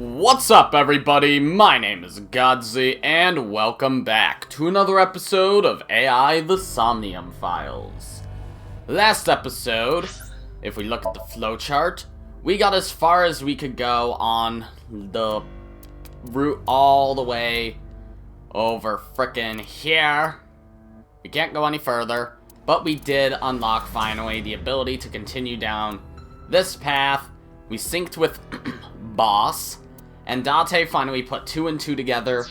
What's up, everybody? My name is Godzi, and welcome back to another episode of AI the Somnium Files. Last episode, if we look at the flowchart, we got as far as we could go on the route all the way over frickin' here. We can't go any further, but we did unlock, finally, the ability to continue down this path. We synced with Boss, and Date finally put 2 and 2 together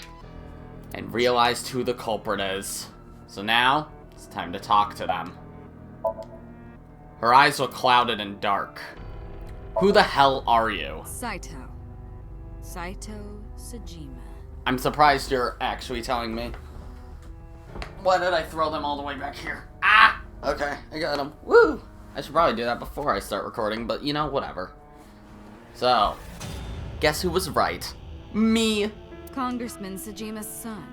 and realized who the culprit is. So now, it's time to talk to them. Her eyes look clouded and dark. Who the hell are you? Saito Sajima. I'm surprised you're actually telling me. Why did I throw them all the way back here? Ah! Okay, I got them. Woo! I should probably do that before I start recording, but you know, whatever. So, guess who was right? Me! Congressman Sajima's son.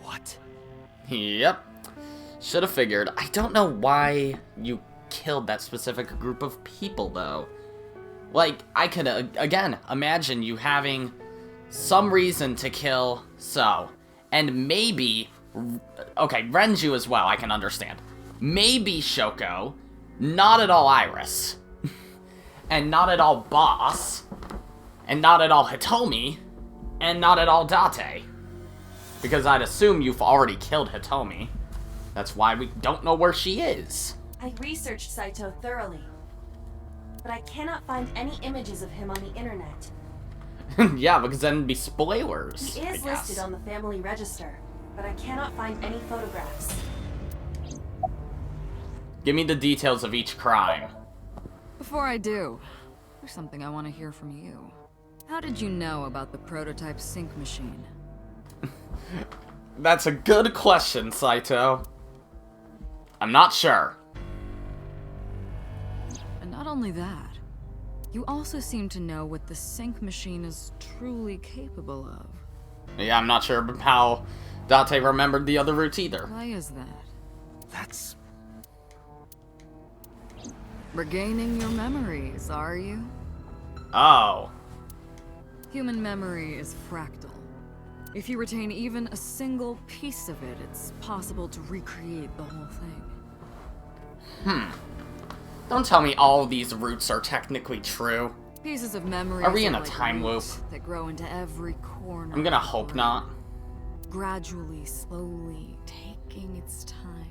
What? Yep. Should have figured. I don't know why you killed that specific group of people, though. Like, I could, again, imagine you having some reason to kill So. And maybe... Okay, Renju as well, I can understand. Maybe Shoko. Not at all Iris. And not at all Boss. And not at all Hitomi. And not at all Date. Because I'd assume you've already killed Hitomi. That's why we don't know where she is. I researched Saito thoroughly, but I cannot find any images of him on the internet. Yeah, because then it'd be spoilers. He is listed on the family register, but I cannot find any photographs. Give me the details of each crime. Before I do, there's something I want to hear from you. How did you know about the prototype sync machine? That's a good question, Saito. I'm not sure. And not only that, you also seem to know what the sync machine is truly capable of. Yeah, I'm not sure how Date remembered the other routes either. Why is that? That's... Regaining your memories, are you? Oh. Human memory is fractal. If you retain even a single piece of it, it's possible to recreate the whole thing. Don't tell me all of these routes are technically true. Pieces of memory Are we in a like time loop? roots that grow into every corner. I'm gonna of the hope brain, not. Gradually, slowly, taking its time.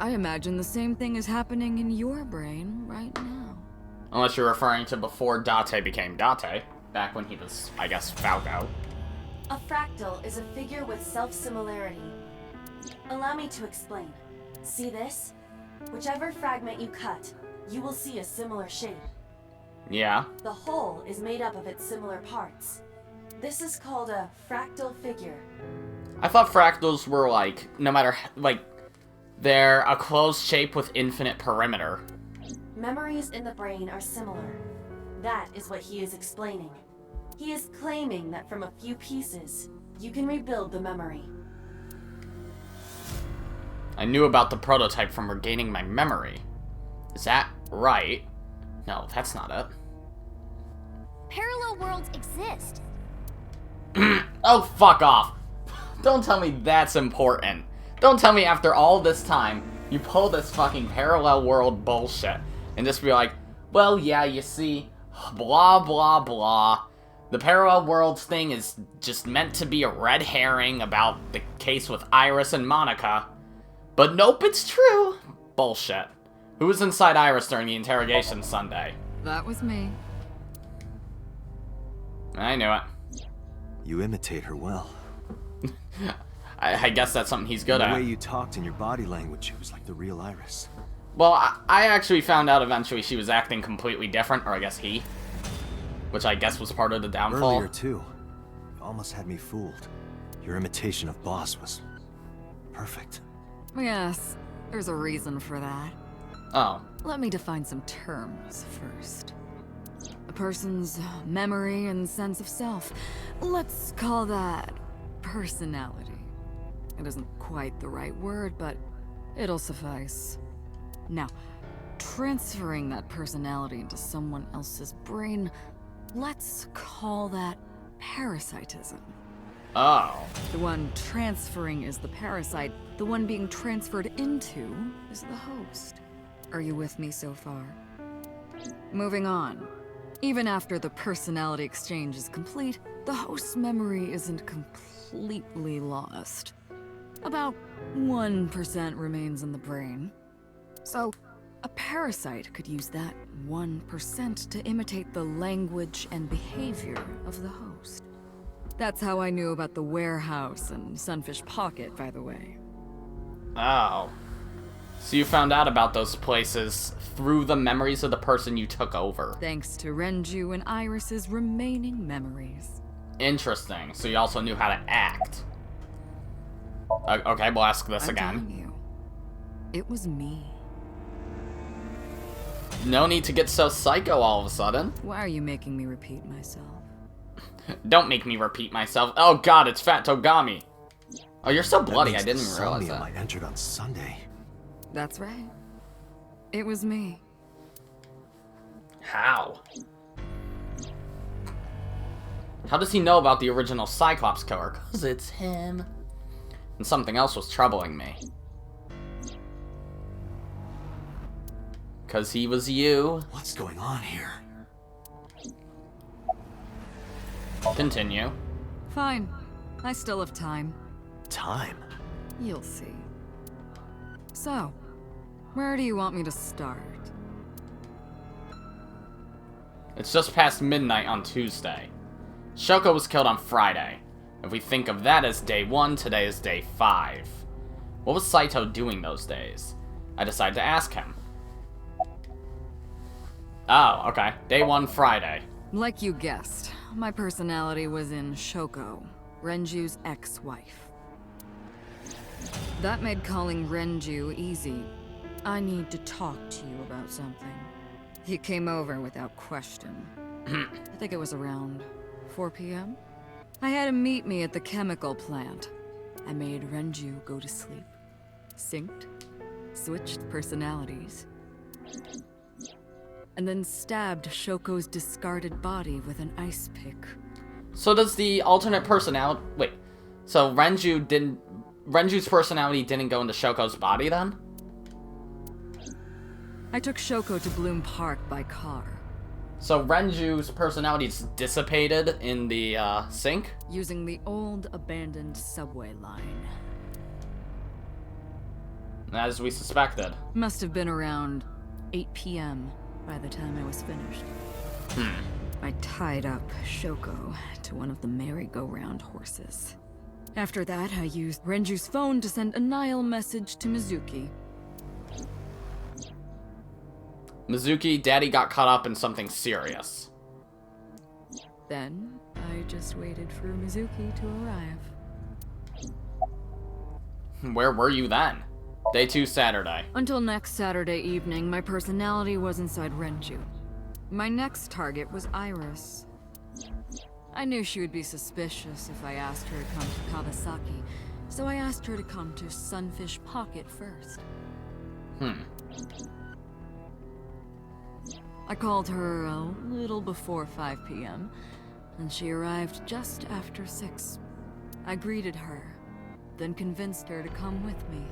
I imagine the same thing is happening in your brain right now. Unless you're referring to before Date became Date. Back when he was, I guess, Falco. A fractal is a figure with self-similarity. Allow me to explain. See this? Whichever fragment you cut, you will see a similar shape. Yeah. The whole is made up of its similar parts. This is called a fractal figure. I thought fractals were like, no matter, like, they're a closed shape with infinite perimeter. Memories in the brain are similar. That is what he is explaining. He is claiming that from a few pieces, you can rebuild the memory. I knew about the prototype from regaining my memory. Is that right? No, that's not it. Parallel worlds exist. Oh, fuck off. Don't tell me that's important. Don't tell me after all this time, you pull this fucking parallel world bullshit and just be like, well, yeah, you see, blah, blah, blah. The parallel worlds thing is just meant to be a red herring about the case with Iris and Monica. But nope, it's true. Bullshit. Who was inside Iris during the interrogation Sunday? That was me. I knew it. You imitate her well. I guess that's something he's good The at. way you talked and your body language, it was like the real Iris. Well, I actually found out eventually she was acting completely different, or I guess he. Which I guess was part of the downfall. Earlier, too. You almost had me fooled. Your imitation of Boss was... perfect. Yes, there's a reason for that. Oh. Let me define some terms first. A person's memory and sense of self. Let's call that personality. It isn't quite the right word, but it'll suffice. Now, transferring that personality into someone else's brain, Let's call that parasitism. Oh. The one transferring is the parasite. The one being transferred into is the host. Are you with me so far? Moving on. Even after the personality exchange is complete, the host's memory isn't completely lost. About 1% remains in the brain. So, a parasite could use that 1% to imitate the language and behavior of the host. That's how I knew about the warehouse and Sunfish Pocket, by the way. Oh. So you found out about those places through the memories of the person you took over. Thanks to Renju and Iris's remaining memories. Interesting. So you also knew how to act. Okay, we'll ask this I'm again. telling you, it was me. No need to get so psycho all of a sudden. Why are you making me repeat myself? Don't make me repeat myself. Oh god, it's Fat Togami. Oh, you're so bloody, I didn't even realize Somnium that. I entered on Sunday. That's right. It was me. How? How does he know about the original Cyclops killer? 'Cause it's him. And something else was troubling me. 'Cause he was you. What's going on here? Continue. Fine. I still have time. Time? You'll see. So, where do you want me to start? It's just past midnight on Tuesday. Shoko was killed on Friday. If we think of that as day 1, today is day 5. What was Saito doing those days? I decided to ask him. Oh, okay. Day 1, Friday. Like you guessed, my personality was in Shoko, Renju's ex-wife. That made calling Renju easy. I need to talk to you about something. He came over without question. I think it was around 4 p.m. I had him meet me at the chemical plant. I made Renju go to sleep. Synced, switched personalities, and then stabbed Shoko's discarded body with an ice pick. So does the alternate personality... Wait. So Renju's personality didn't go into Shoko's body then? I took Shoko to Bloom Park by car. So Renju's personality is dissipated in the sink? Using the old abandoned subway line. As we suspected. Must have been around 8 p.m. by the time I was finished. I tied up Shoko to one of the merry-go-round horses. After that, I used Renju's phone to send a Nile message to Mizuki. Mizuki, Daddy got caught up in something serious. Then, I just waited for Mizuki to arrive. Where were you then? Day 2, Saturday. Until next Saturday evening, my personality was inside Renju. My next target was Iris. I knew she would be suspicious if I asked her to come to Kawasaki, so I asked her to come to Sunfish Pocket first. I called her a little before 5 p.m., and she arrived just after 6. I greeted her, then convinced her to come with me.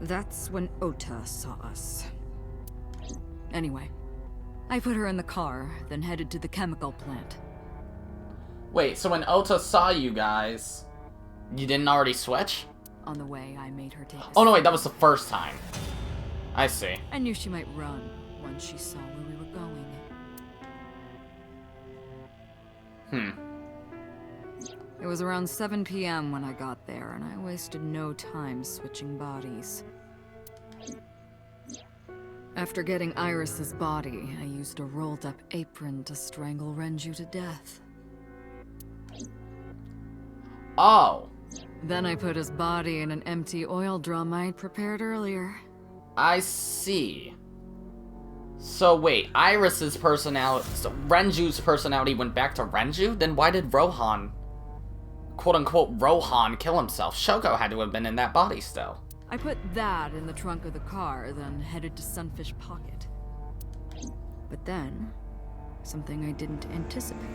That's when Ota saw us. Anyway, I put her in the car, then headed to the chemical plant. Wait, so when Ota saw you guys, you didn't already switch? On the way, I made her take a Oh no, wait, that was the first time. I see. I knew she might run once she saw where we were going. It was around 7 p.m. when I got there, and I wasted no time switching bodies. After getting Iris's body, I used a rolled-up apron to strangle Renju to death. Oh. Then I put his body in an empty oil drum I'd prepared earlier. I see. So wait, Iris's personality... So Renju's personality went back to Renju? Then why did Rohan... quote-unquote Rohan kill himself? Shoko had to have been in that body still. I put that in the trunk of the car, then headed to Sunfish Pocket. But then, Something I didn't anticipate.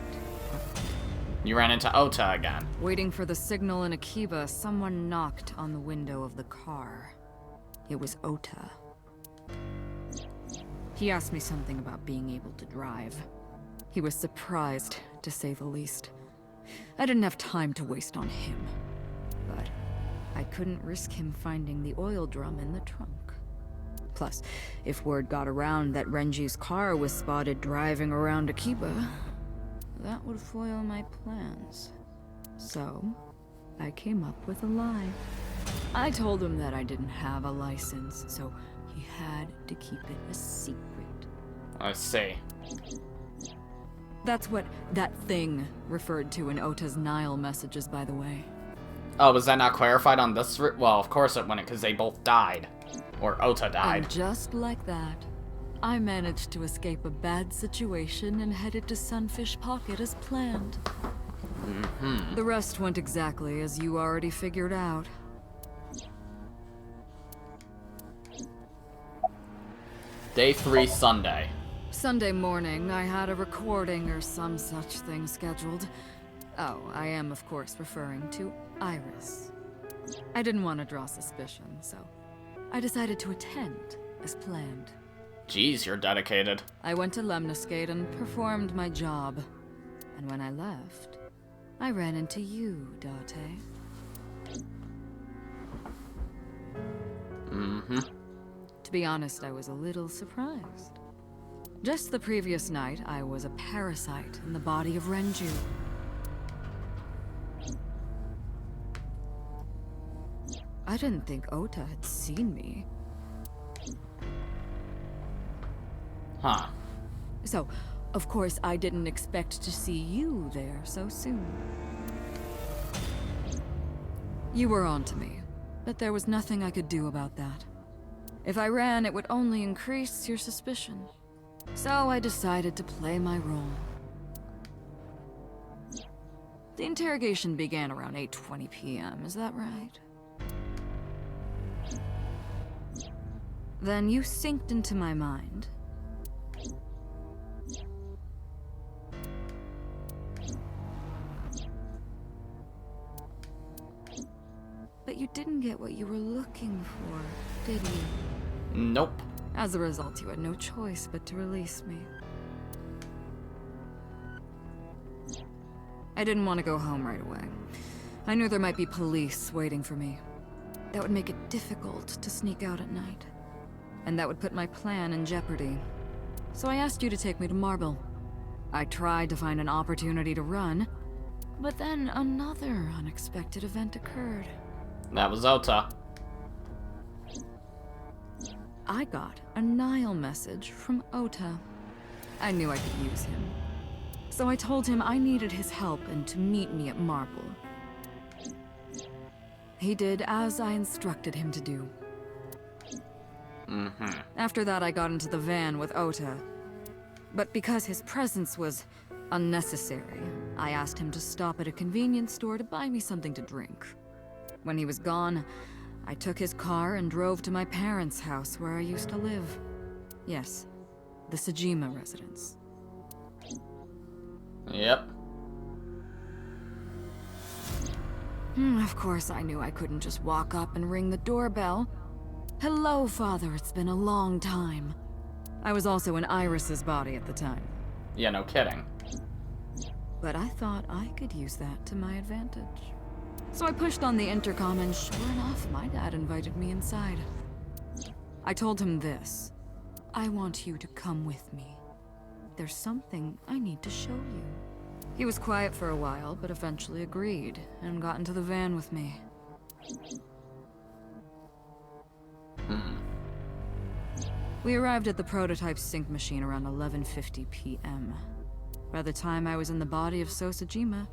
You ran into Ota again. Waiting for the signal in Akiba, someone knocked on the window of the car. It was Ota. He asked me something about being able to drive. He was surprised, to say the least. I didn't have time to waste on him. But I couldn't risk him finding the oil drum in the trunk. Plus, if word got around that Renji's car was spotted driving around Akiba, that would foil my plans. So, I came up with a lie. I told him that I didn't have a license, so he had to keep it a secret. I see. That's what that thing referred to in Ota's Nile messages, by the way. Oh, was that not clarified on this? Well, of course it wouldn't, because they both died. Or Ota died. And just like that, I managed to escape a bad situation and headed to Sunfish Pocket as planned. The rest went exactly as you already figured out. Day 3, Sunday. Sunday morning, I had a recording or some such thing scheduled. Oh, I am, of course, referring to Iris. I didn't want to draw suspicion, so I decided to attend as planned. Jeez, you're dedicated. I went to Lemniscate and performed my job. And when I left, I ran into you, Date. To be honest, I was a little surprised. Just the previous night, I was a parasite in the body of Renju. I didn't think Ota had seen me. Huh. So, of course, I didn't expect to see you there so soon. You were on to me, but there was nothing I could do about that. If I ran, it would only increase your suspicion. So I decided to play my role. The interrogation began around 8:20 p.m., is that right? Then you synced into my mind. But you didn't get what you were looking for, did you? Nope. As a result, you had no choice but to release me. I didn't want to go home right away. I knew there might be police waiting for me. That would make it difficult to sneak out at night. And that would put my plan in jeopardy. So I asked you to take me to Marble. I tried to find an opportunity to run, but then another unexpected event occurred. That was Ota. I got a Nile message from Ota. I knew I could use him. So I told him I needed his help and to meet me at Marble. He did as I instructed him to do. After that, I got into the van with Ota. But because his presence was unnecessary, I asked him to stop at a convenience store to buy me something to drink. When he was gone, I took his car and drove to my parents' house where I used to live. Yes, the Sejima residence. Yep. Of course, I knew I couldn't just walk up and ring the doorbell. Hello, Father, it's been a long time. I was also in Iris's body at the time. Yeah, no kidding. But I thought I could use that to my advantage. So I pushed on the intercom and sure enough, my dad invited me inside. I told him this. I want you to come with me. There's something I need to show you. He was quiet for a while, but eventually agreed and got into the van with me. We arrived at the prototype sync machine around 11:50 p.m. By the time I was in the body of Sosajima,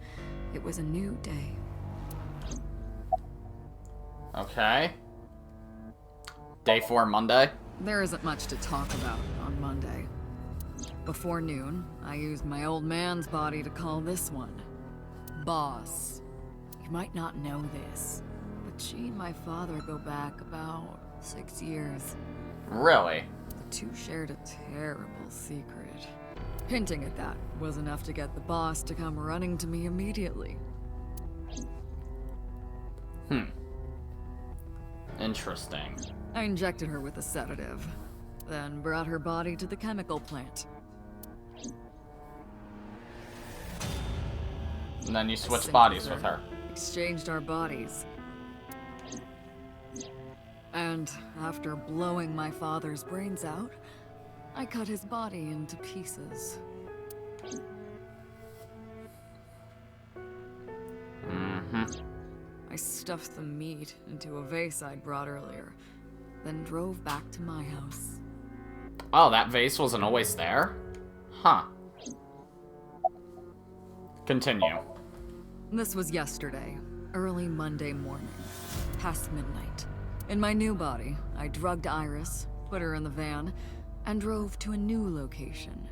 it was a new day. Okay. Day 4, Monday. There isn't much to talk about on Monday. Before noon, I used my old man's body to call this one Boss. You might not know this, but she and my father go back about 6 years. Really? The two shared a terrible secret. Hinting at that was enough to get the boss to come running to me immediately. Interesting. I injected her with a sedative, then brought her body to the chemical plant. And then you switched bodies with her. Exchanged our bodies. And after blowing my father's brains out, I cut his body into pieces. I stuffed the meat into a vase I'd brought earlier, then drove back to my house. Oh, that vase wasn't always there? Huh. Continue. This was yesterday, early Monday morning, past midnight. In my new body, I drugged Iris, put her in the van, and drove to a new location.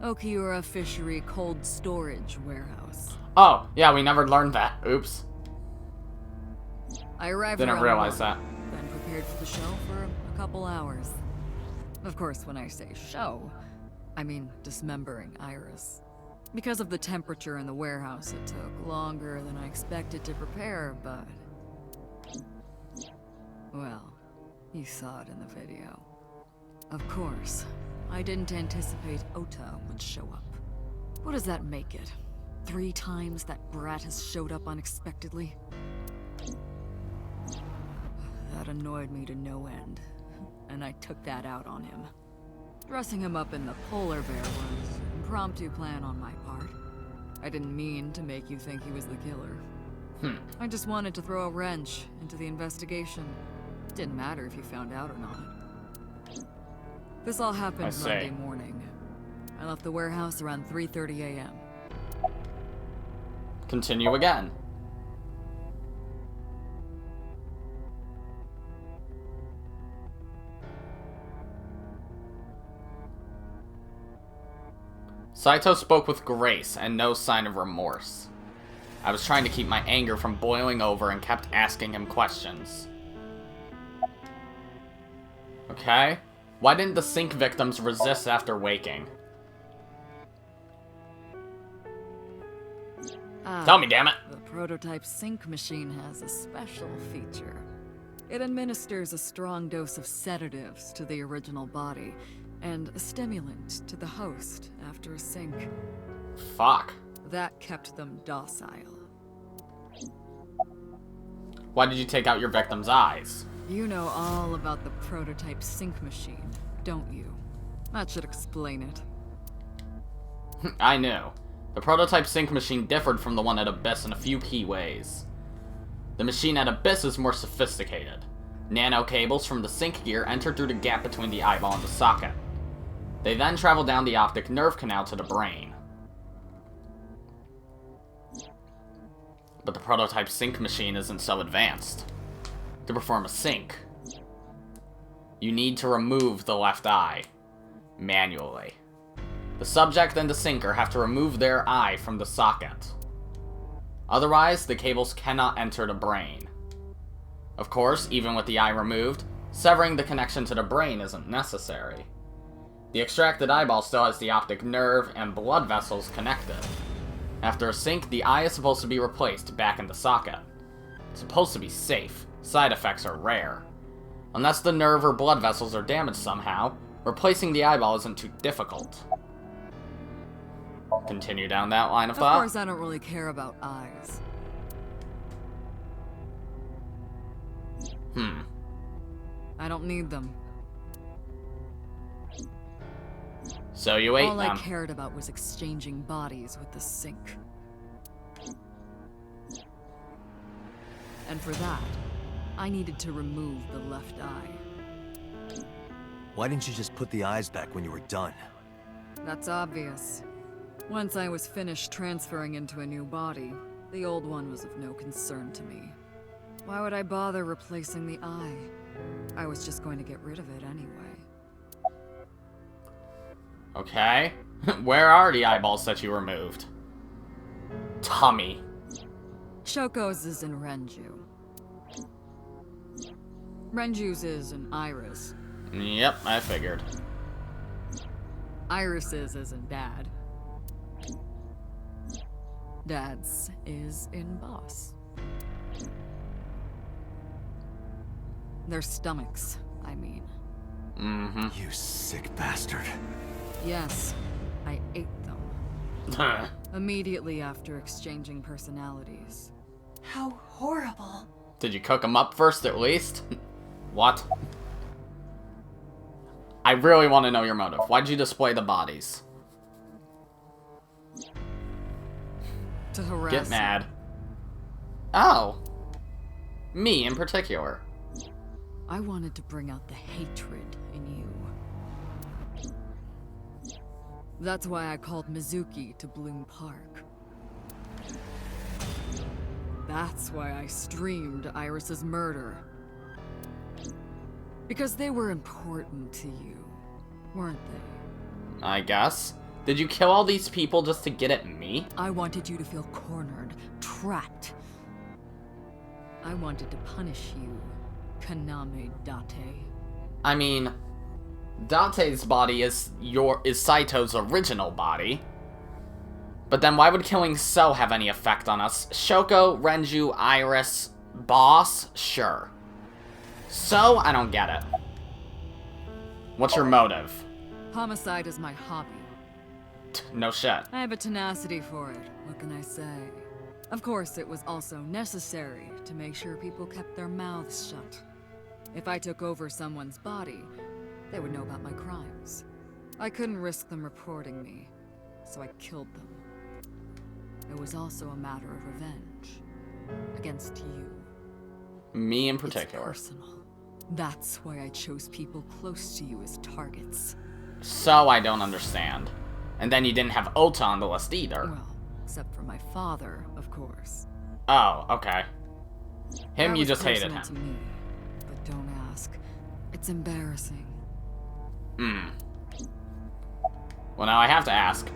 Okiura Fishery Cold Storage Warehouse. Oh, yeah, we never learned that. Oops. I arrived Didn't around realize 1, that. then prepared for the show for a couple hours. Of course, when I say show, I mean dismembering Iris. Because of the temperature in the warehouse, it took longer than I expected to prepare, but... well, you saw it in the video. Of course, I didn't anticipate Ota would show up. What does that make it? 3 times that brat has showed up unexpectedly? That annoyed me to no end, and I took that out on him. Dressing him up in the polar bear was an impromptu plan on my part. I didn't mean to make you think he was the killer. I just wanted to throw a wrench into the investigation. Didn't matter if you found out or not. This all happened Monday morning. I left the warehouse around 3:30 a.m. Continue again. Saito spoke with grace and no sign of remorse. I was trying to keep my anger from boiling over and kept asking him questions. Okay. Why didn't the sink victims resist after waking? Tell me, damn it! The prototype sink machine has a special feature. It administers a strong dose of sedatives to the original body, and a stimulant to the host after a sink. Fuck. That kept them docile. Why did you take out your victim's eyes? You know all about the prototype sink machine, don't you? That should explain it. I knew. The prototype sink machine differed from the one at Abyss in a few key ways. The machine at Abyss is more sophisticated. Nano cables from the sink gear enter through the gap between the eyeball and the socket. They then travel down the optic nerve canal to the brain. But the prototype sink machine isn't so advanced. To perform a sink, you need to remove the left eye, manually. The subject and the sinker have to remove their eye from the socket. Otherwise, the cables cannot enter the brain. Of course, even with the eye removed, severing the connection to the brain isn't necessary. The extracted eyeball still has the optic nerve and blood vessels connected. After a sink, the eye is supposed to be replaced back in the socket. It's supposed to be safe. Side effects are rare. Unless the nerve or blood vessels are damaged somehow, replacing the eyeball isn't too difficult. Continue down that line of thought. Of course, I don't really care about eyes. I don't need them. So you ate them. All I cared about was exchanging bodies with the sink. And for that, I needed to remove the left eye. Why didn't you just put the eyes back when you were done? That's obvious. Once I was finished transferring into a new body, the old one was of no concern to me. Why would I bother replacing the eye? I was just going to get rid of it anyway. Okay. Where are the eyeballs that you removed? Tummy. Shoko's is in Renju. Renju's is in Iris. Yep, I figured. Iris's isn't bad. Dad's is in Boss. Their stomachs, I mean. Mm-hmm. You sick bastard. Yes, I ate them. Immediately after exchanging personalities. How horrible. Did you cook them up first, at least? What? I really want to know your motive. Why'd you display the bodies? To harass. Get mad. Oh. Me in particular. I wanted to bring out the hatred in you. That's why I called Mizuki to Bloom Park. That's why I streamed Iris's murder. Because they were important to you, weren't they? I guess. Did you kill all these people just to get at me? I wanted you to feel cornered, trapped. I wanted to punish you, Kaname Date. I mean, Date's body is Saito's original body. But then why would killing So have any effect on us? Shoko, Renju, Iris, Boss? Sure. So, I don't get it. What's your motive? Homicide is my hobby. No shit. I have a tenacity for it, what can I say? Of course, it was also necessary to make sure people kept their mouths shut. If I took over someone's body, they would know about my crimes. I couldn't risk them reporting me, so I killed them. It was also a matter of revenge. Against you. Me in particular. It's personal. That's why I chose people close to you as targets. So I don't understand. And then you didn't have Ota on the list either. Well, except for my father, of course. Oh, okay. Him, That you was just hated personal to him. me, but don't ask. It's embarrassing. Well, now I have to ask.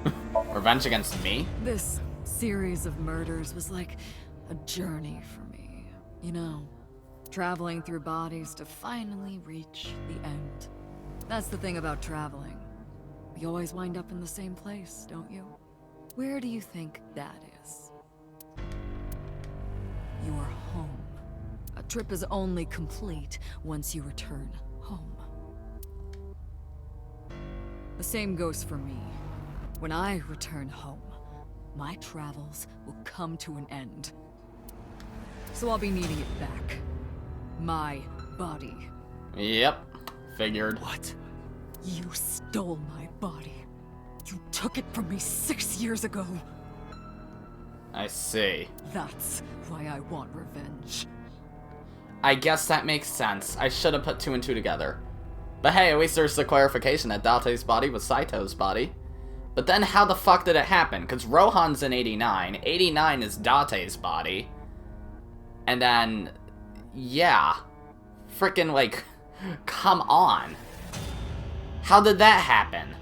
Revenge against me? This series of murders was like a journey for me. You know, traveling through bodies to finally reach the end. That's the thing about traveling. You always wind up in the same place, don't you? Where do you think that is? Your home. A trip is only complete once you return home. The same goes for me. When I return home, my travels will come to an end. So I'll be needing it back. My body. Yep. Figured. What? You stole my body. You took it from me 6 years ago. I see. That's why I want revenge. I guess that makes sense. I should have put 2 and 2 together. But hey, at least there's the clarification that Date's body was Saito's body. But then how the fuck did it happen? Because Rohan's in 89. 89 is Date's body. And then... yeah. Frickin' like... come on. How did that happen?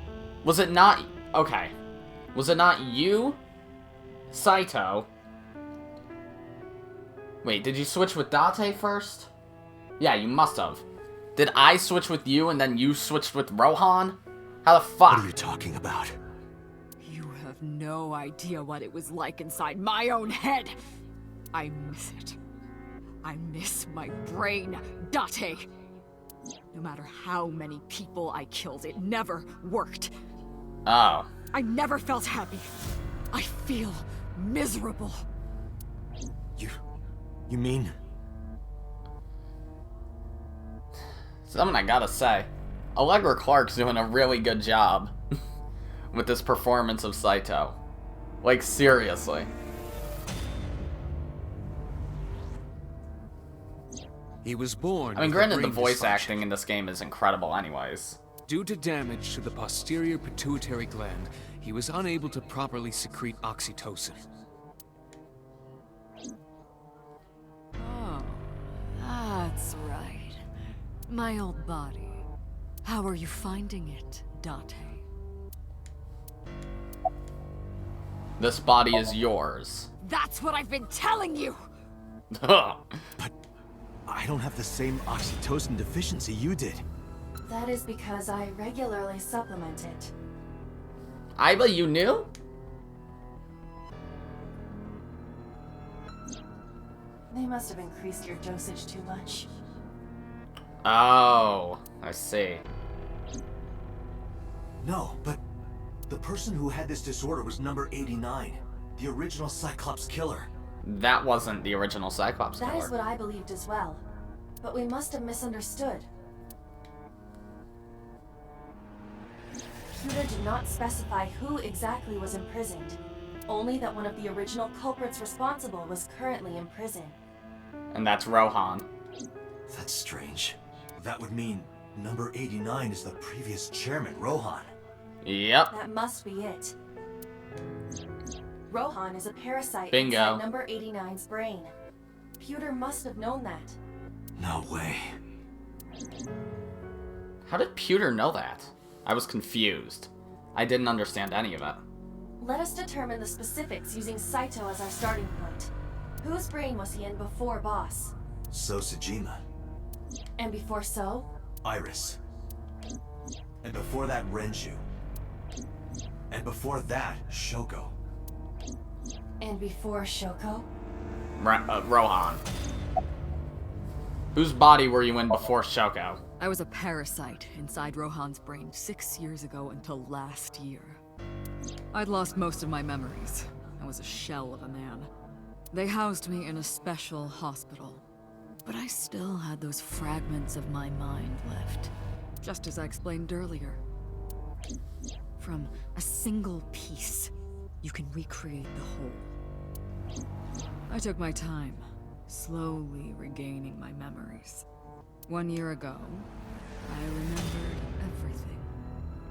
Was it not... okay. Was it not you? Saito? Wait, did you switch with Date first? Yeah, you must have. Did I switch with you and then you switched with Rohan? How the fuck? What are you talking about? You have no idea what it was like inside my own head. I miss it. I miss my brain, Date. No matter how many people I killed, it never worked. Oh. I never felt happy. I feel miserable. You mean? Something I gotta say. Allegra Clark's doing a really good job with this performance of Saito. Like, seriously. He was born. I mean, with a granted, the brain voice dysfunction. acting in this game is incredible anyways. Due to damage to the posterior pituitary gland, he was unable to properly secrete oxytocin. Oh, that's right. My old body. How are you finding it, Date? This body is yours. That's what I've been telling you! Ugh. But I don't have the same oxytocin deficiency you did. That is because I regularly supplement it. Aiba, you knew? They must have increased your dosage too much. Oh, I see. No, but the person who had this disorder was number 89, the original Cyclops killer. That wasn't the original Cyclops That killer. is what I believed as well. But we must have misunderstood. Pewter did not specify who exactly was imprisoned. Only that one of the original culprits responsible was currently in prison. And that's Rohan. That's strange. That would mean number 89 is the previous chairman, Rohan. Yep. That must be it. Rohan is a parasite Bingo. inside number 89's brain. Pewter must have known that. No way. How did Pewter know that? I was confused. I didn't understand any of it. Let us determine the specifics using Saito as our starting point. Whose brain was he in before Boss? So Sejima. And before So? Iris. And before that, Renju. And before that, Shoko. And before Shoko? Rohan. Whose body were you in before Shoko? I was a parasite inside Rohan's brain 6 years ago until last year. I'd lost most of my memories. I was a shell of a man. They housed me in a special hospital. But I still had those fragments of my mind left. Just as I explained earlier. From a single piece, you can recreate the whole. I took my time, slowly regaining my memories. 1 year ago, I remembered everything.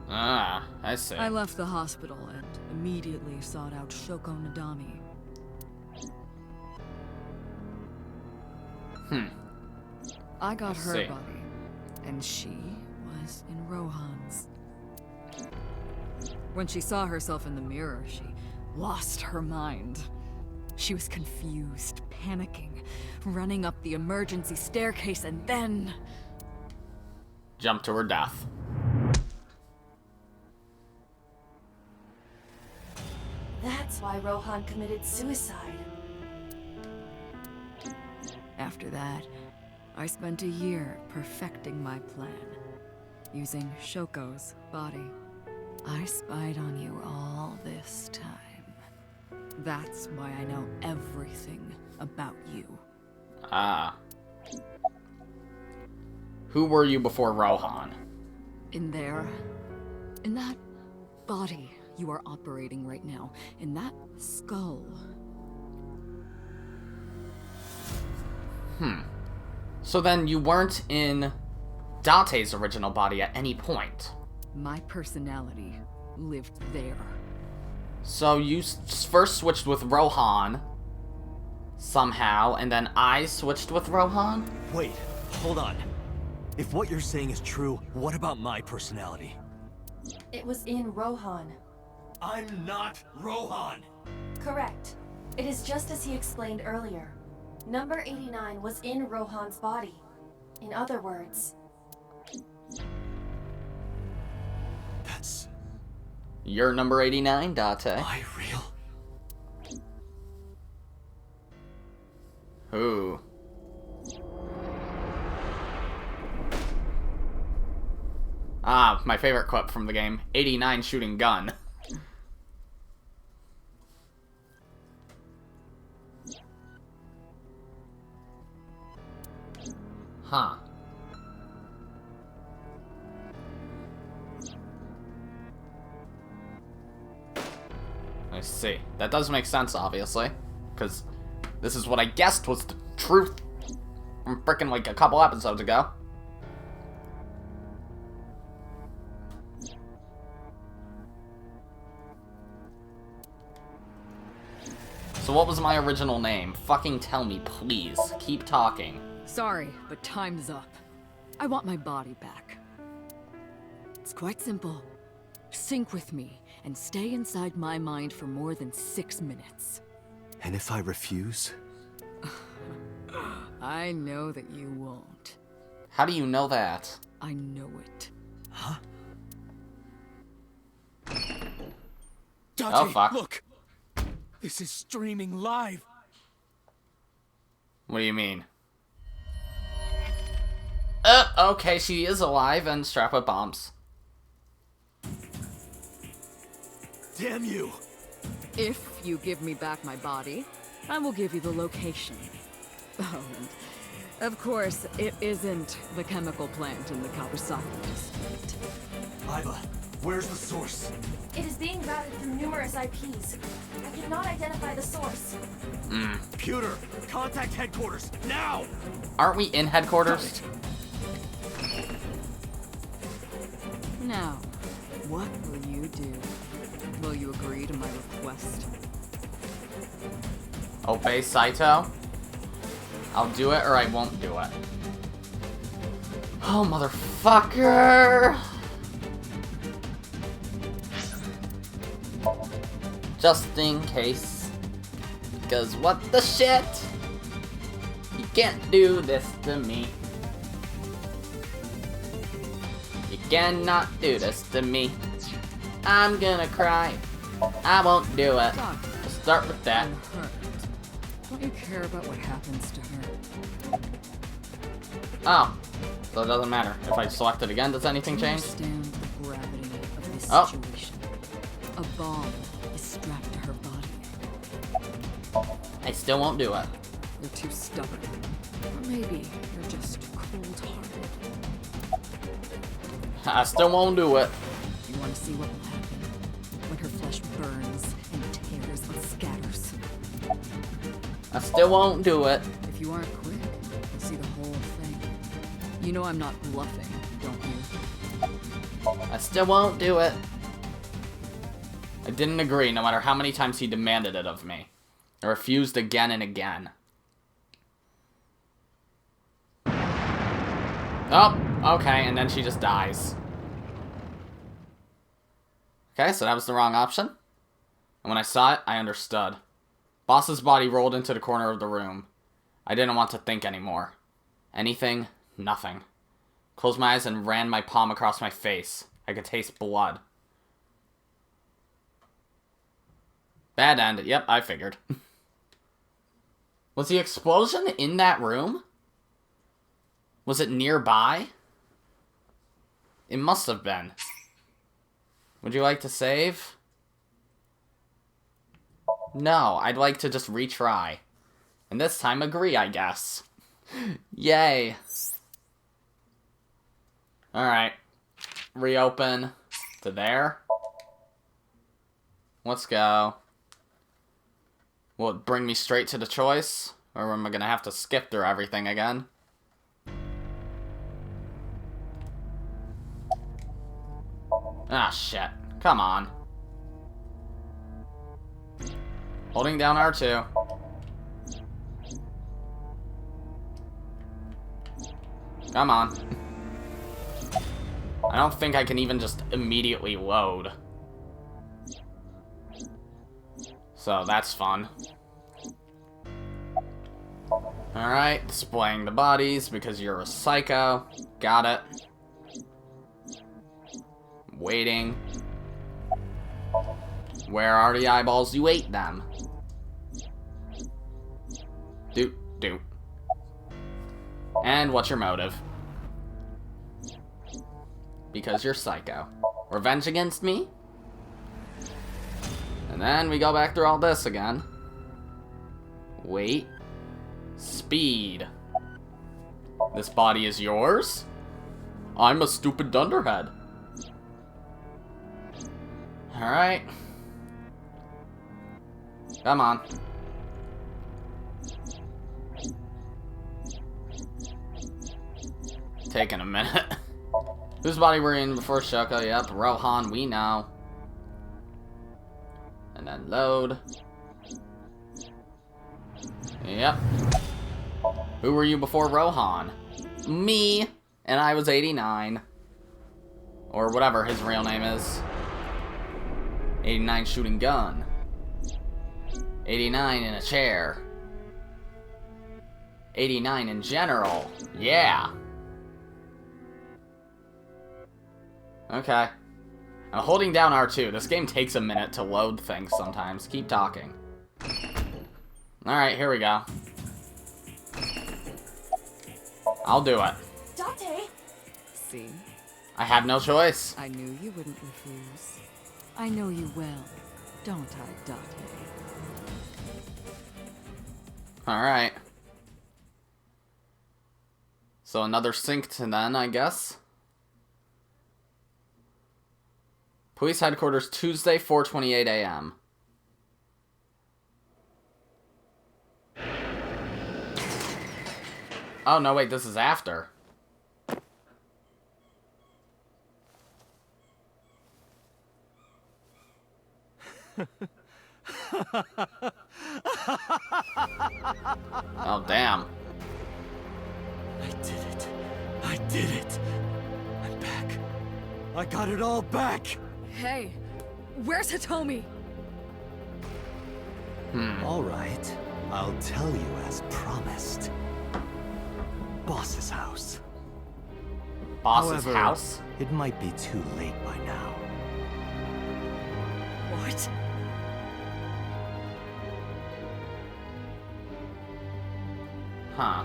Ah, I see. I left the hospital and immediately sought out Shoko Nadami. I got her see. body, and she was in Rohan's. When she saw herself in the mirror, she lost her mind. She was confused, panicking, running up the emergency staircase, and then... Jump to her death. That's why Rohan committed suicide. After that, I spent a year perfecting my plan, using Shoko's body. I spied on you all this time. That's why I know everything about you. Ah. Who were you before Rohan? In there, in that body you are operating right now, in that skull. So then you weren't in Date's original body at any point. My personality lived there. So you first switched with Rohan somehow, and then I switched with Rohan? Wait, hold on. If what you're saying is true, what about my personality? It was in Rohan. I'm not Rohan! Correct. It is just as he explained earlier. Number 89 was in Rohan's body. In other words... That's... You're number 89, Date. I real? Who? Ah, my favorite clip from the game. 89 shooting gun. Huh. I see. That does make sense, obviously. Because this is what I guessed was the truth from frickin' like a couple episodes ago. So what was my original name? Fucking tell me, please. Keep talking. Sorry, but time's up. I want my body back. It's quite simple. Sync with me and stay inside my mind for more than 6 minutes. And if I refuse? I know that you won't. How do you know that? I know it. Huh? Date, Oh, fuck. look! This is streaming live! What do you mean? Okay, she is alive and strapped with bombs. Damn you! If you give me back my body, I will give you the location. Oh, and of course, it isn't the chemical plant in the Kawasaki district. Aiba, where's the source? It is being routed through numerous IPs. I cannot identify the source. Computer, contact headquarters, now! Aren't we in headquarters? Now, what will you do? Will you agree to my request? Obey Saito? I'll do it or I won't do it. Oh, motherfucker! Just in case. Because what the shit? You can't do this to me. You cannot do this to me. I'm gonna cry. I won't do it. Doctor, We'll start with that. I'm hurt. Don't you care about what happens to her? Oh. So it doesn't matter. If I select it again, does anything change? Understand the gravity of this Oh. situation. A bomb is strapped to her body. I still won't do it. You're too stubborn. Or maybe you're just cold-hearted. I still won't do it. You want to see what will happen when her flesh burns and tears and scatters. I still won't do it. If you aren't quick, you'll see the whole thing. You know I'm not bluffing, don't you? I still won't do it. I didn't agree no matter how many times he demanded it of me. I refused again and again. Oh, okay, and then she just dies. Okay, so that was the wrong option. And when I saw it, I understood. Boss's body rolled into the corner of the room. I didn't want to think anymore. Anything, nothing. Closed my eyes and ran my palm across my face. I could taste blood. Bad end. Yep, I figured. Was the explosion in that room? Was it nearby? It must have been. Would you like to save? No, I'd like to just retry. And this time agree, I guess. Yay. Alright. Reopen to there. Let's go. Will it bring me straight to the choice? Or am I gonna have to skip through everything again? Ah, shit. Come on. Holding down R2. Come on. I don't think I can even just immediately load. So that's fun. Alright, displaying the bodies because you're a psycho. Got it. Waiting. Where are the eyeballs? You ate them. Doot, doot. And what's your motive? Because you're psycho. Revenge against me? And then we go back through all this again. Wait. Speed. This body is yours? I'm a stupid dunderhead. Alright. Come on. Taking a minute. Whose body were in before Shoko? Yep, Rohan, we know. And then load. Yep. Who were you before Rohan? Me. And I was 89. Or whatever his real name is. 89 shooting gun. 89 in a chair. 89 in general. Yeah. Okay. I'm holding down R2. This game takes a minute to load things sometimes. Keep talking. Alright, here we go. I'll do it. Date! See? I have no choice. I knew you wouldn't refuse. I know you well, don't I, Date? Alright. So another synced then, I guess. Police headquarters, Tuesday, 4:28 a.m. Oh, no, wait, this is after. Oh, damn. I did it. I did it. I'm back. I got it all back. Hey, where's Hitomi? All right. I'll tell you as promised. Boss's house. Boss's However, house? It might be too late by now. What? Huh.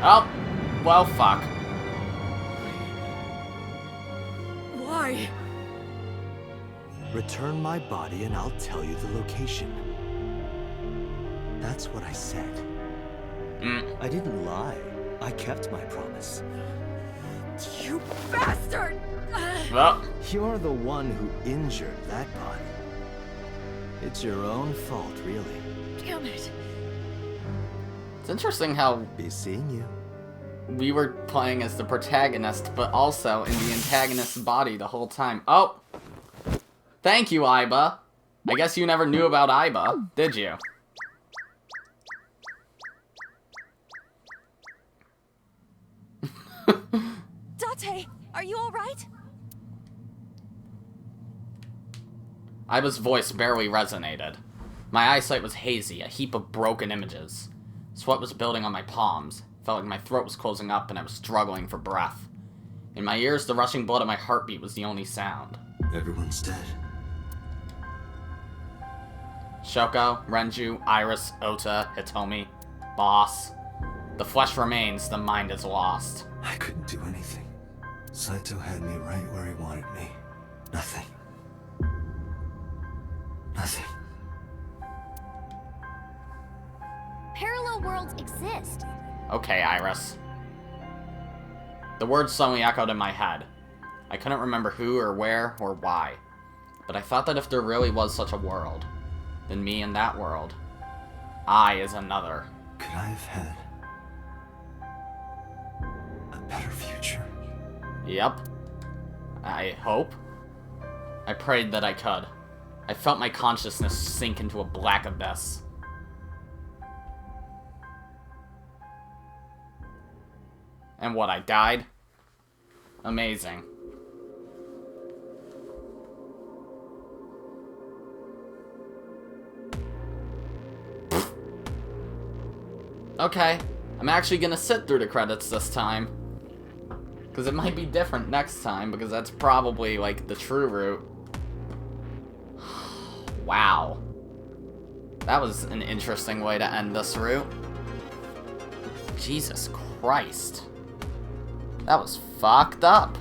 Oh, well, fuck. Why? Return my body and I'll tell you the location. That's what I said. I didn't lie. I kept my promise. You bastard! Well, You're the one who injured that body. It's your own fault, really. Damn it. it's interesting how Be seeing you. we were playing as the protagonist, but also in the antagonist's body the whole time. Oh! Thank you, Aiba. I guess you never knew about Aiba, did you? Date, are you alright? Aiba's voice barely resonated. My eyesight was hazy, a heap of broken images. Sweat was building on my palms. Felt like my throat was closing up and I was struggling for breath. In my ears, the rushing blood of my heartbeat was the only sound. Everyone's dead. Shoko, Renju, Iris, Ota, Hitomi, Boss. The flesh remains, the mind is lost. I couldn't do anything. Saito had me right where he wanted me. Nothing. Nothing. Parallel worlds exist. Okay, Iris. The words suddenly echoed in my head. I couldn't remember who or where or why. But I thought that if there really was such a world, then me in that world, I is another. Could I have had a better future? Yep. I hope. I prayed that I could. I felt my consciousness sink into a black abyss. And what, I died? Amazing. Okay, I'm actually gonna sit through the credits this time. Because it might be different next time, because that's probably, like, the true route. Wow. That was an interesting way to end this route. Jesus Christ. That was fucked up.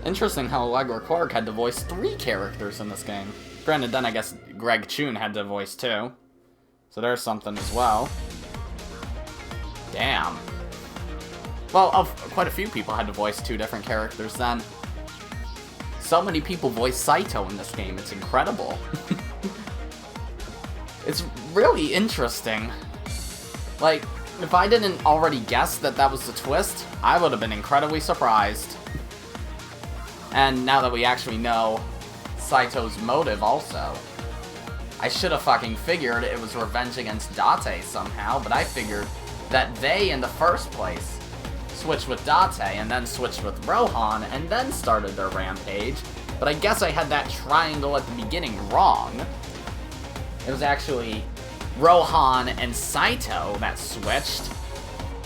Interesting how Allegra Clark had to voice 3 characters in this game. Granted, then I guess Greg Chun had to voice 2. So there's something as well. Damn. Well, quite a few people had to voice 2 different characters then. So many people voice Saito in this game, it's incredible. It's really interesting. Like, if I didn't already guess that that was the twist, I would have been incredibly surprised. And now that we actually know Saito's motive also, I should have fucking figured it was revenge against Date somehow, but I figured that they, in the first place, switched with Date and then switched with Rohan and then started their rampage. But I guess I had that triangle at the beginning wrong. It was actually Rohan and Saito that switched,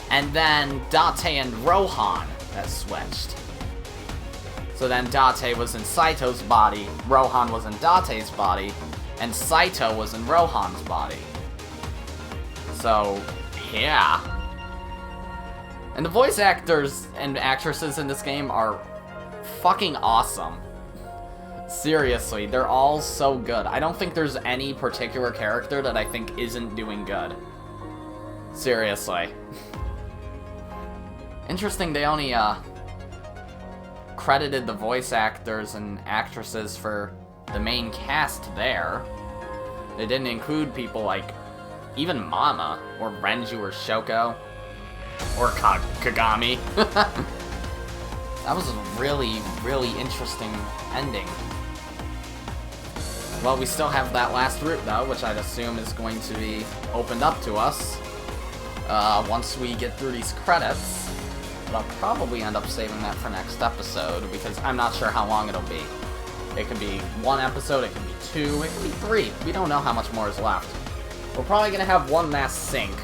and then Date and Rohan that switched. So then Date was in Saito's body, Rohan was in Date's body, and Saito was in Rohan's body. So, yeah. And the voice actors and actresses in this game are fucking awesome. Seriously, they're all so good. I don't think there's any particular character that I think isn't doing good. Seriously. Interesting, they only, credited the voice actors and actresses for the main cast there. They didn't include people like even Mama, or Renju, or Shoko, or Kagami. That was a really, really interesting ending. Well, we still have that last route, though, which I'd assume is going to be opened up to us once we get through these credits. But I'll probably end up saving that for next episode, because I'm not sure how long it'll be. It could be 1 episode, it could be 2, it could be 3. We don't know how much more is left. We're probably going to have one last sync,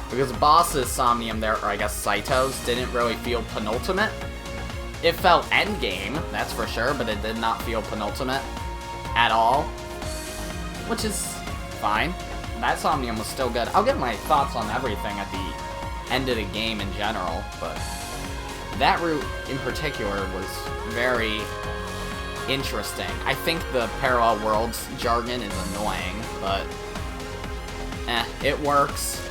because Boss's Somnium there, or I guess Saito's, didn't really feel penultimate. It felt endgame, that's for sure, but it did not feel penultimate at all, which is fine. That Somnium was still good. I'll give my thoughts on everything at the end of the game in general, but that route in particular was very interesting. I think the parallel worlds jargon is annoying, but it works.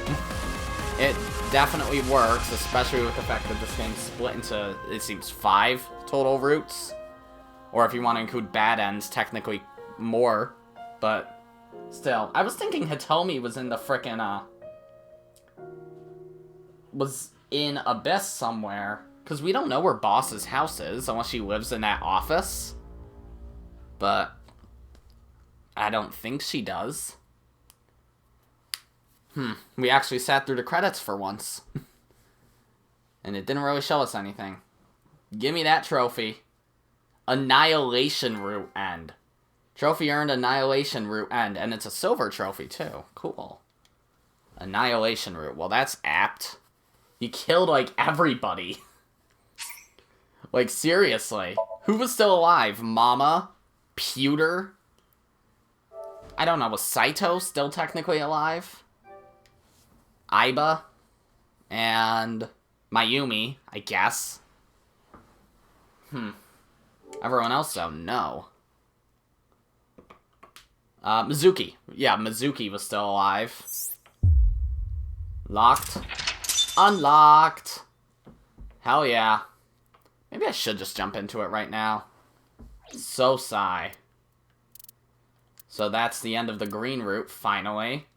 It definitely works, especially with the fact that this game's split into, it seems, 5 total routes. Or if you want to include bad ends, technically more, but still. I was thinking Hitomi was in the frickin', was in Abyss somewhere, because we don't know where Boss's house is, unless she lives in that office. But I don't think she does. We actually sat through the credits for once. And it didn't really show us anything. Give me that trophy. Annihilation route end. Trophy earned, Annihilation route end. And it's a silver trophy too. Cool. Annihilation route. Well, that's apt. You killed, like, everybody. Like, seriously. Who was still alive? Mama? Pewter? I don't know. Was Saito still technically alive? Aiba, and Mayumi, I guess. Everyone else, though, no. Mizuki. Yeah, Mizuki was still alive. Locked. Unlocked. Hell yeah. Maybe I should just jump into it right now. So sigh. So that's the end of the green route, finally.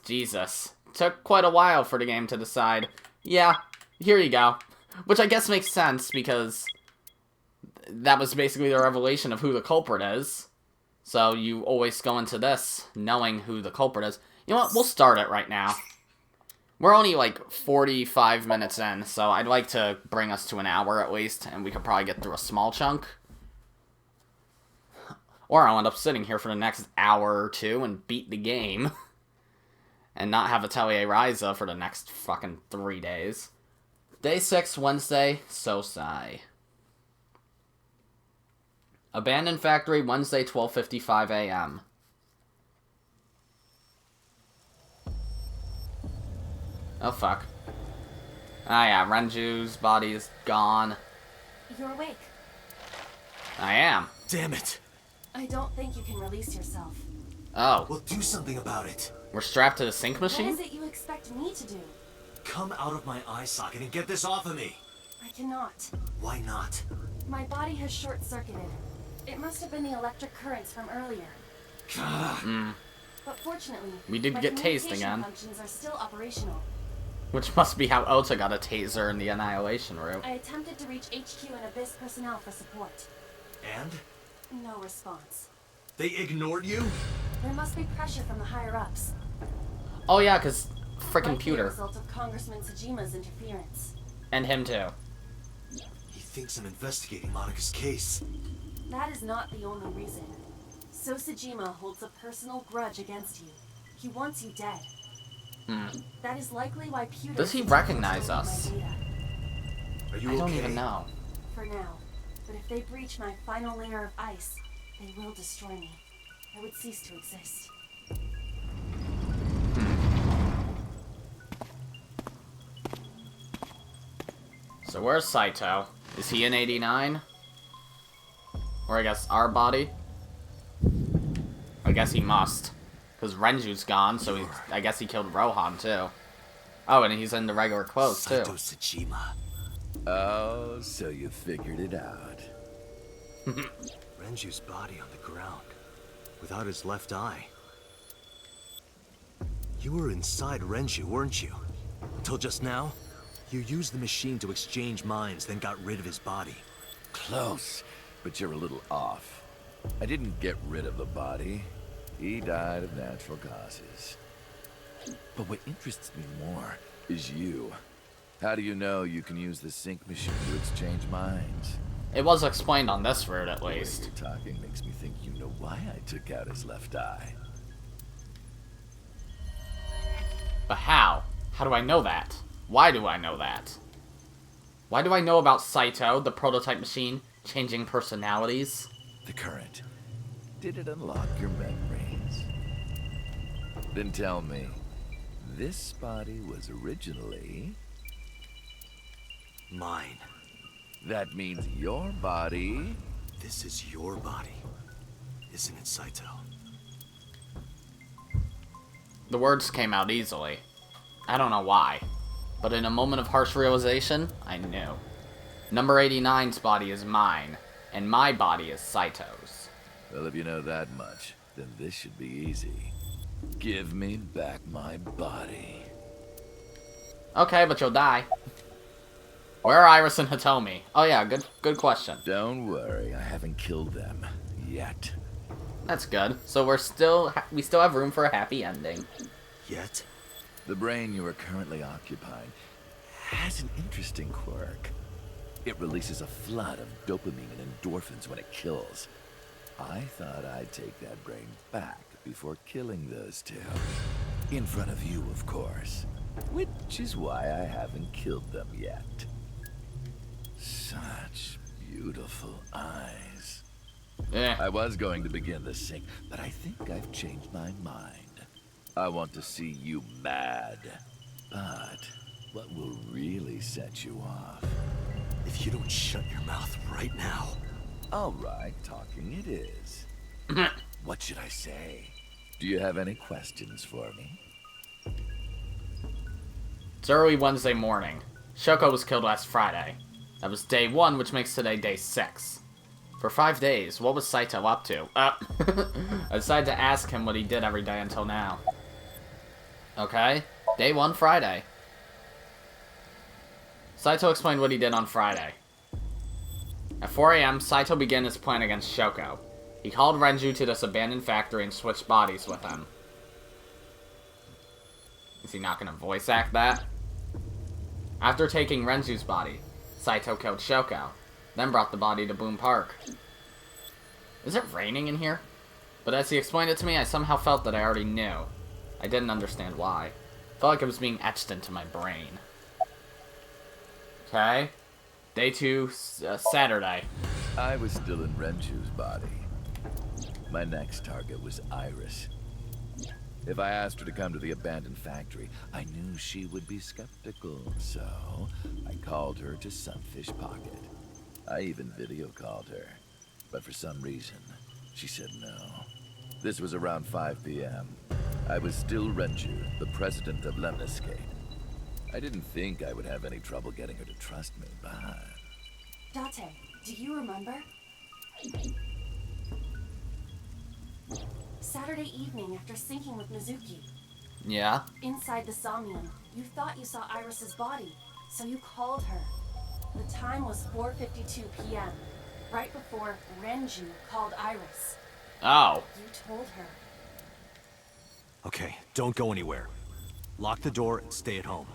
Jesus. Took quite a while for the game to decide, yeah, here you go. Which I guess makes sense, because that was basically the revelation of who the culprit is. So you always go into this knowing who the culprit is. You know what, we'll start it right now. We're only like 45 minutes in, so I'd like to bring us to an hour at least, and we could probably get through a small chunk. Or I'll end up sitting here for the next hour or two and beat the game. And not have Atelier Ryza for the next fucking 3 days. Day 6, Wednesday, Sosai. Abandoned Factory, Wednesday, 12:55 a.m. Oh, fuck. Ah, yeah, Renju's body is gone. You're awake. I am. Damn it. I don't think you can release yourself. Oh. Well, do something about it. We're strapped to the sync machine? What is it you expect me to do? Come out of my eye socket and get this off of me. I cannot. Why not? My body has short-circuited. It must have been the electric currents from earlier. But fortunately, we did get tased again. Functions are still operational. Which must be how Ota got a taser in the Annihilation route. I attempted to reach HQ and Abyss personnel for support. And? No response. They ignored you? There must be pressure from the higher-ups. Oh yeah, because frickin' Likely a Pewter. result of Congressman Tsujima's interference. And him too. He thinks I'm investigating Monika's case. That is not the only reason. So Tsujima holds a personal grudge against you. He wants you dead. That is likely why Pewter... Does he recognize us? Are you I don't okay? even know. For now. But if they breach my final layer of ice, they will destroy me. I would cease to exist. So where's Saito? Is he in 89? Or I guess our body? I guess he must. Because Renju's gone, so I guess he killed Rohan too. Oh, and he's in the regular clothes too. Saito Tsushima. Oh, so you figured it out. Renju's body on the ground, without his left eye. You were inside Renju, weren't you? Until just now? You used the machine to exchange minds, then got rid of his body. Close, but you're a little off. I didn't get rid of the body. He died of natural causes. But what interests me more is you. How do you know you can use the sync machine to exchange minds? It was explained on this route at The way least. you're talking makes me think you know why I took out his left eye. But how? How do I know that? Why do I know that? Why do I know about Saito, the prototype machine, changing personalities? The current. Did it unlock your memories? Then tell me, this body was originally... Mine. That means your body... This is your body, isn't it, Saito? The words came out easily. I don't know why. But in a moment of harsh realization, I knew. Number 89's body is mine, and my body is Saito's. Well, if you know that much, then this should be easy. Give me back my body. Okay, but you'll die. Where are Iris and Hitomi? Oh yeah, good question. Don't worry, I haven't killed them. Yet. That's good. So we still have room for a happy ending. Yet? The brain you are currently occupying has an interesting quirk. It releases a flood of dopamine and endorphins when it kills. I thought I'd take that brain back before killing those two. In front of you, of course. Which is why I haven't killed them yet. Such beautiful eyes. I was going to begin the sync, but I think I've changed my mind. I want to see you mad. But what will really set you off? If you don't shut your mouth right now. All right, talking it is. What should I say? Do you have any questions for me? It's early Wednesday morning. Shoko was killed last Friday. That was day 1, which makes today day 6. For 5 days, what was Saito up to? I decided to ask him what he did every day until now. Okay, day 1, Friday. Saito explained what he did on Friday. At 4 AM, Saito began his plan against Shoko. He called Renju to this abandoned factory and switched bodies with him. Is he not gonna voice act that? After taking Renju's body, Saito killed Shoko, then brought the body to Boom Park. Is it raining in here? But as he explained it to me, I somehow felt that I already knew. I didn't understand why. I felt like it was being etched into my brain. Okay. Day 2, Saturday. I was still in Renju's body. My next target was Iris. If I asked her to come to the abandoned factory, I knew she would be skeptical, so I called her to Sunfish Pocket. I even video called her, but for some reason, she said no. This was around 5 p.m. I was still Renju, the president of Lemniscate. I didn't think I would have any trouble getting her to trust me, but... Date, do you remember? Saturday evening after syncing with Mizuki. Yeah? Inside the Somnium, you thought you saw Iris's body, so you called her. The time was 4:52 p.m., right before Renju called Iris. Oh. You told her. Okay, don't go anywhere. Lock the door and stay at home.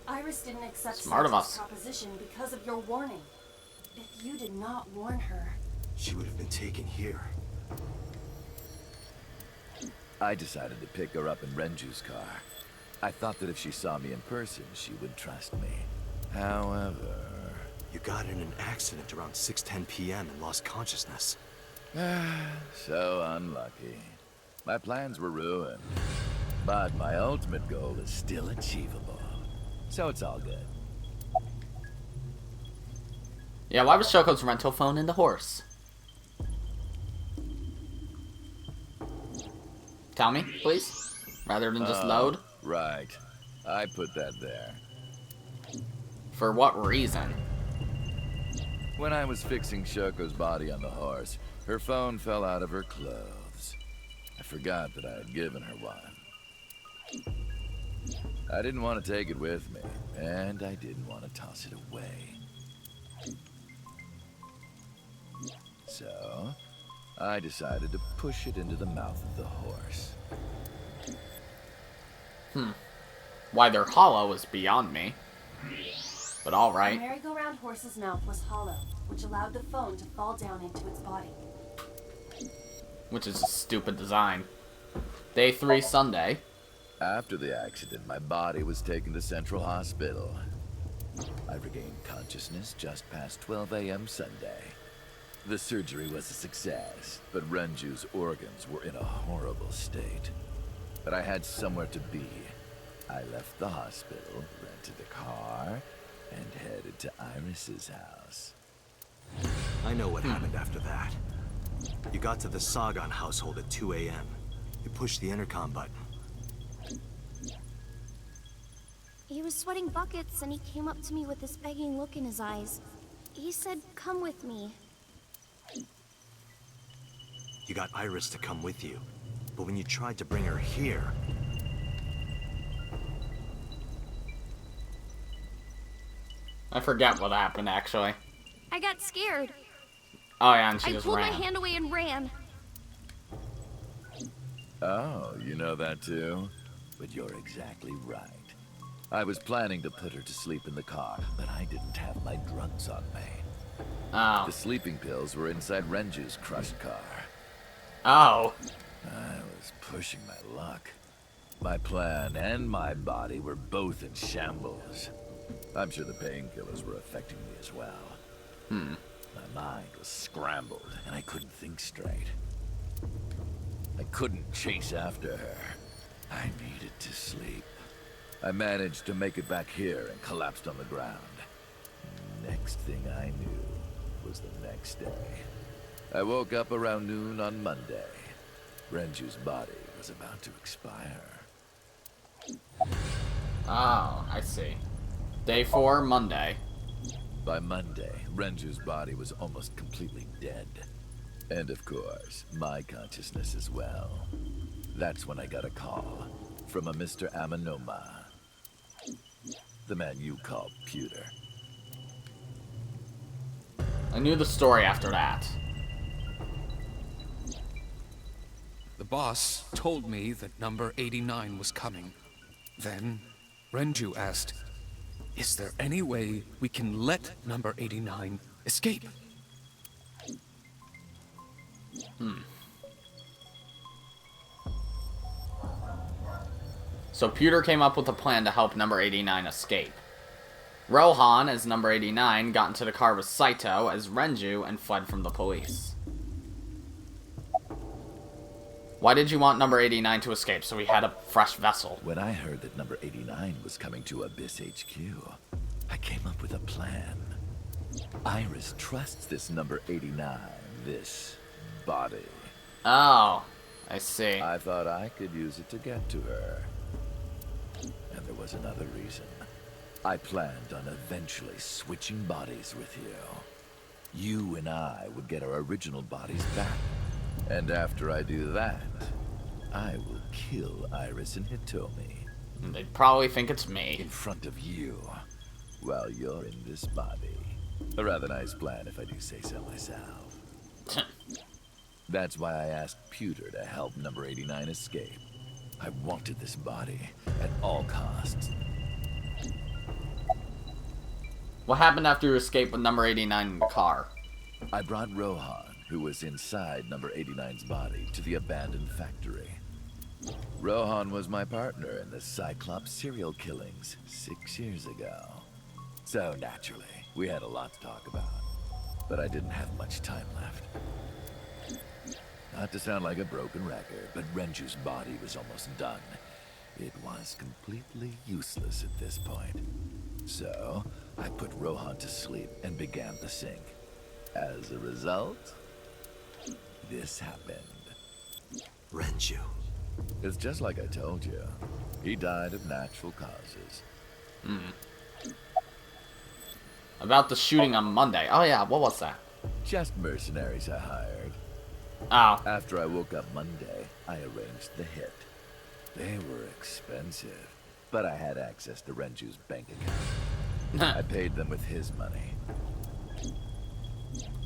Iris didn't accept Smart of Saito's us. proposition because of your warning. If you did not warn her... She would have been taken here. I decided to pick her up in Renju's car. I thought that if she saw me in person, she would trust me. However... You got in an accident around 6:10 p.m. and lost consciousness. So unlucky. My plans were ruined. But my ultimate goal is still achievable. So it's all good. Yeah, why was Shoko's rental phone in the horse? Tell me, please. Rather than just load. Right. I put that there. For what reason? When I was fixing Shoko's body on the horse, her phone fell out of her clothes. I forgot that I had given her one. I didn't want to take it with me, and I didn't want to toss it away. So, I decided to push it into the mouth of the horse. Why they're hollow is beyond me. But The alright. merry-go-round horse's mouth was hollow, which allowed the phone to fall down into its body. Which is a stupid design. Day 3, Sunday. After the accident, my body was taken to Central Hospital. I regained consciousness just past 12 a.m. Sunday. The surgery was a success, but Renju's organs were in a horrible state. But I had somewhere to be. I left the hospital, rented a car, and headed to Iris's house. I know what happened after that. You got to the Sagan household at 2 a.m. You pushed the intercom button. He was sweating buckets and he came up to me with this begging look in his eyes. He said, "Come with me." You got Iris to come with you. But when you tried to bring her here... I forget what happened, actually. I got scared. Oh yeah, and she I just pulled ran. my hand away and ran. Oh, you know that too? But you're exactly right. I was planning to put her to sleep in the car, but I didn't have my drugs on me. Oh. The sleeping pills were inside Renju's crushed car. Oh. I was pushing my luck. My plan and my body were both in shambles. I'm sure the painkillers were affecting me as well. My mind was scrambled, and I couldn't think straight. I couldn't chase after her. I needed to sleep. I managed to make it back here and collapsed on the ground. Next thing I knew was the next day. I woke up around noon on Monday. Renju's body was about to expire. Oh, I see. Day 4, Monday. By Monday, Renju's body was almost completely dead. And of course, my consciousness as well. That's when I got a call from a Mr. Amanoma. The man you call Pewter. I knew the story after that. The boss told me that number 89 was coming. Then, Renju asked, "Is there any way we can let number 89 escape?" So Pewter came up with a plan to help number 89 escape. Rohan, as number 89, got into the car with Saito as Renju and fled from the police. Why did you want number 89 to escape so we had a fresh vessel? When I heard that number 89 was coming to Abyss HQ, I came up with a plan. Iris trusts this number 89, this body. Oh, I see. I thought I could use it to get to her. And there was another reason. I planned on eventually switching bodies with you. You and I would get our original bodies back. And after I do that, I will kill Iris and Hitomi. They'd probably think it's In me. front of you, while you're in this body. A rather nice plan if I do say so myself. That's why I asked Pewter to help number 89 escape. I wanted this body at all costs. What happened after you escaped with number 89 in the car? I brought Rohan, who was inside number 89's body, to the abandoned factory. Rohan was my partner in the Cyclops serial killings 6 years ago. So naturally, we had a lot to talk about. But I didn't have much time left. Not to sound like a broken record, but Renju's body was almost done. It was completely useless at this point. So, I put Rohan to sleep and began the sync. As a result, this happened. Renju. It's just like I told you. He died of natural causes. About the shooting on Monday. Oh yeah, what was that? Just mercenaries I hired. Oh. After I woke up Monday, I arranged the hit. They were expensive, but I had access to Renju's bank account. I paid them with his money.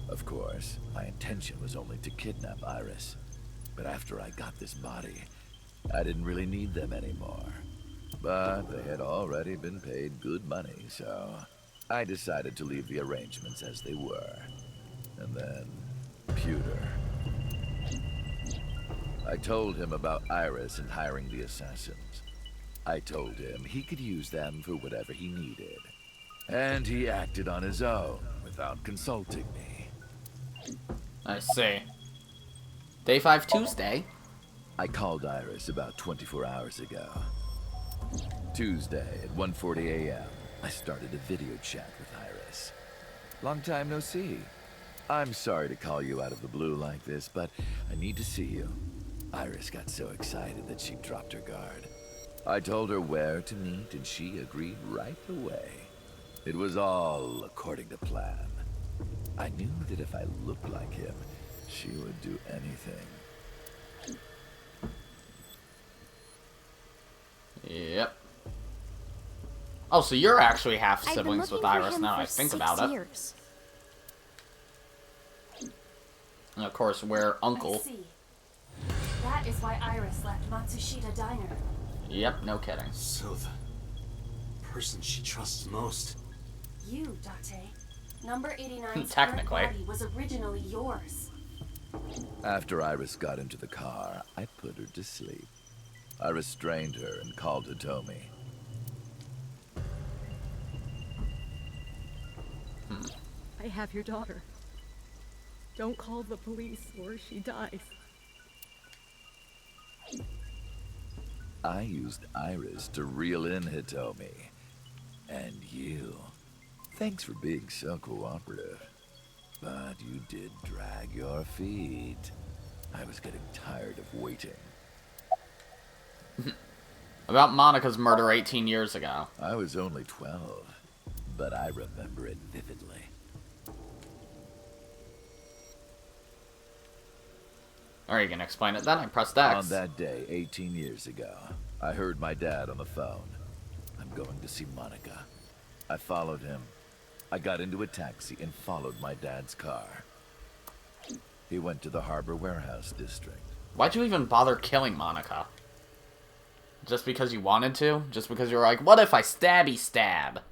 Of course, my intention was only to kidnap Iris. But after I got this body, I didn't really need them anymore. But they had already been paid good money, so I decided to leave the arrangements as they were. And then, Pewter. I told him about Iris and hiring the assassins. I told him he could use them for whatever he needed. And he acted on his own, without consulting me. I see. Day 5 Tuesday? I called Iris about 24 hours ago. Tuesday at 1:40 a.m., I started a video chat with Iris. Long time no see. I'm sorry to call you out of the blue like this, but I need to see you. Iris got so excited that she dropped her guard. I told her where to meet, and she agreed right away. It was all according to plan. I knew that if I looked like him, she would do anything. Yep. Oh, so you're actually half I've been siblings with looking for Iris him now for I think 6 about it. years. And of course, we're I uncle. see. That is why Iris left Matsushita Diner. Yep, no kidding. So the person she trusts most. You, Date. Number 89's Technically. current body was originally yours. After Iris got into the car, I put her to sleep. I restrained her and called Hitomi. I have your daughter. Don't call the police or she dies. I used Iris to reel in Hitomi. And you. Thanks for being so cooperative. But you did drag your feet. I was getting tired of waiting. About Monica's murder 18 years ago. I was only 12, but I remember it vividly. Are you gonna explain it then? I pressed X. On that day, 18 years ago, I heard my dad on the phone. I'm going to see Monica. I followed him. I got into a taxi and followed my dad's car. He went to the Harbor Warehouse District. Why'd you even bother killing Monica? Just because you wanted to? Just because you were like, what if I stabby stab?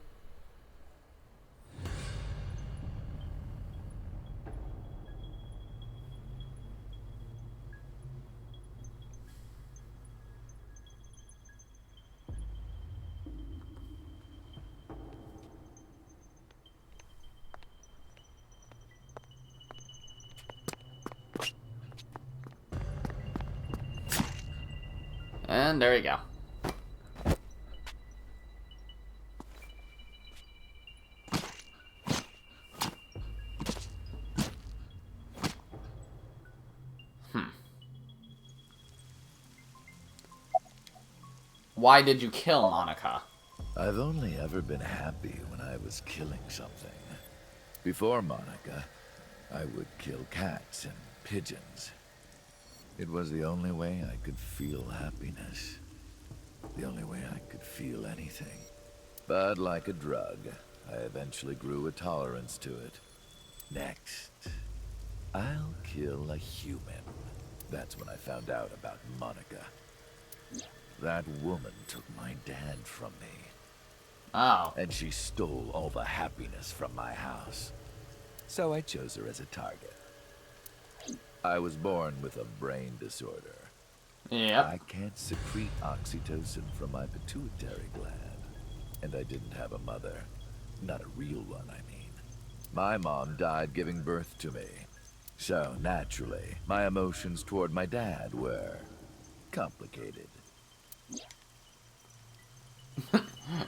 And there you go. Why did you kill Monica? I've only ever been happy when I was killing something. Before Monica, I would kill cats and pigeons. It was the only way I could feel happiness. The only way I could feel anything. But like a drug, I eventually grew a tolerance to it. Next, I'll kill a human. That's when I found out about Monica. That woman took my dad from me. Oh. And she stole all the happiness from my house. So I chose her as a target. I was born with a brain disorder. Yep. I can't secrete oxytocin from my pituitary gland. And I didn't have a mother. Not a real one, I mean. My mom died giving birth to me. So, naturally, my emotions toward my dad were complicated.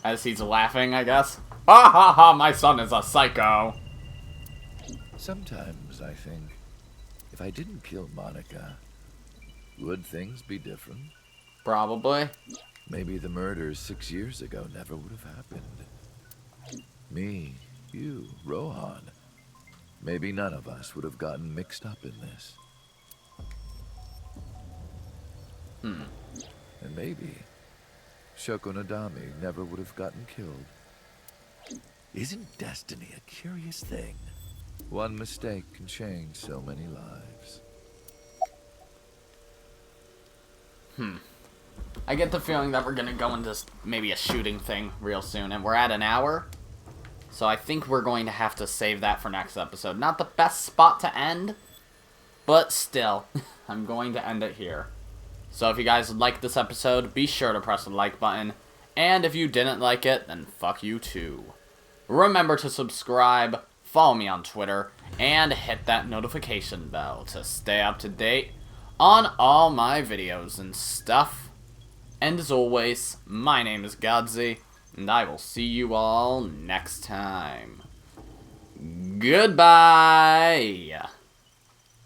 As he's laughing, I guess. Ha ha ha, my son is a psycho. Sometimes I think, if I didn't kill Monica, would things be different? Probably. Maybe the murders 6 years ago never would have happened. Me, you, Rohan. Maybe none of us would have gotten mixed up in this. And maybe Shoko Nadami never would have gotten killed. Isn't destiny a curious thing? One mistake can change so many lives. I get the feeling that we're gonna go into maybe a shooting thing real soon, and we're at an hour. So I think we're going to have to save that for next episode. Not the best spot to end, but still, I'm going to end it here. So if you guys liked this episode, be sure to press the like button. And if you didn't like it, then fuck you too. Remember to subscribe, follow me on Twitter, and hit that notification bell to stay up to date on all my videos and stuff. And as always, my name is Godzi, and I will see you all next time. Goodbye!